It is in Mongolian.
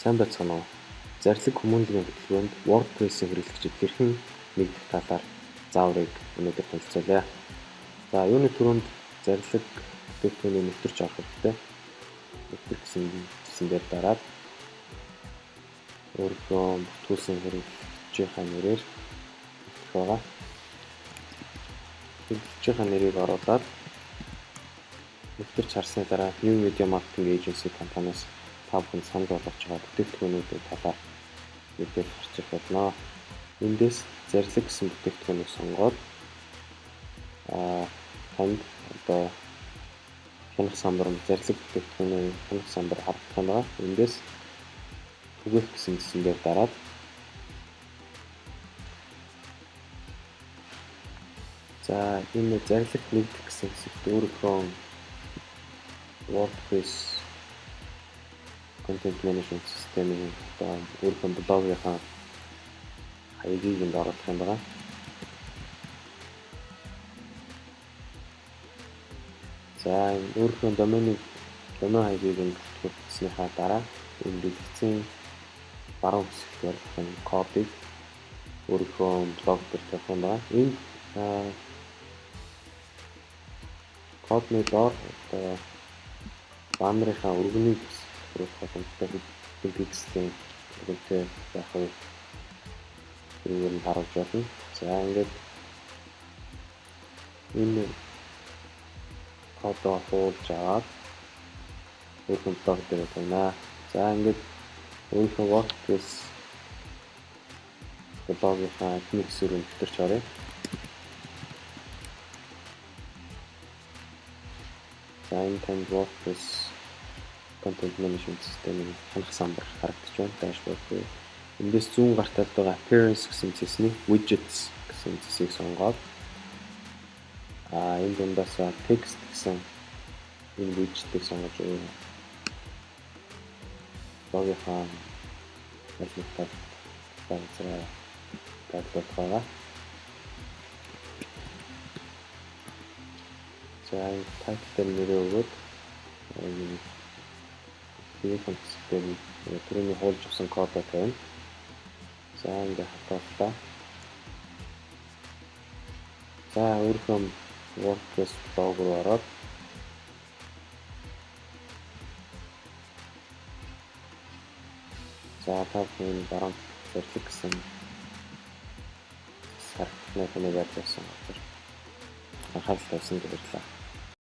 Сайн байцгаана уу? Зарлиг хүмүүнлэгийн хөтөлбөрөнд WordPress-ийн хэрэглэгчид хэрхэн нэгдэх талаар зааврыг өнөөдөр танилцуулъя. За, юуны түрүүнд зарлиг бүтээгдэхүүнийг нэвтэрч авах хэрэгтэй. Нэвтэр гэсэн дээр дараад өөрийнхөө бүтгүүлсэн хэрэглэгчийн нэрээр нэвтрэх байгаа. Хэрэглэгчийн нэрийг оруулаад нэвтэрч харсны дараа New Media Marketing Agency компаниас та бүхэнд санал болгож байгаа бүтээгдэхүүнүүдийн талаар мэдээлэл гарч ирэх болно. Эндээс зарлиг гэсэн бүтээгдэхүүнийг сонгоод танд одоо хянах самбар зарлиг бүтээгдэхүүний хянах самбар харагдах юм байна. Эндээс түгээх гэсэн дээр дараад за энэ зарлиг нэгдэх гэсэн хэсэгт өөрийнхөө WordPress Content Management System-ийн одоо өөрийнхөө блогынхаа хаягийг энд оруулах юм байна. За өөрийнхөө домен хаягийг энд бүртгэснийхаа дараа энэ дэлгэцийн баруун хэсэгт барих кодыг өөрийнхөө блог дээр тавих юм байна. Энд кодны доор одоо баннерынхаа өргөнийг өөрийнхөө компьютер текстийн өргөнтэй байх уу тэрийг нь харуулж байна. За ингээд энэ кодоо хуулж аваад өөрийнхөө блог дээр тавина. За ингээд өөрийнхөө WordPress блогынхаа эхний хэсэг рүү нэвтэрч оръё. За энэ танд WordPress Content Management System-ийн хянах самбар харагдаж байна. Dashboard дээр. Эндээс зүүн гарт талд байгаа Appearance гэсэн цэсний Widgets гэсэн цэсийг сонгоод энэ дундаас Text гэсэн энэ widget-ийг сонгож блогынхаа албатай байцраа таглах байгаа. За энэ title дээр нэрээ өгөөд хэсгээр түрүүний хуулж авсан кодоо тавина. За ингээд хатууллаа. За өөрийнхөө WordPress блог руу ороод за та бүхэн баруун зарлиг гэсэн сархны таны байдлаас анхаарал тавьсан баярлалаа.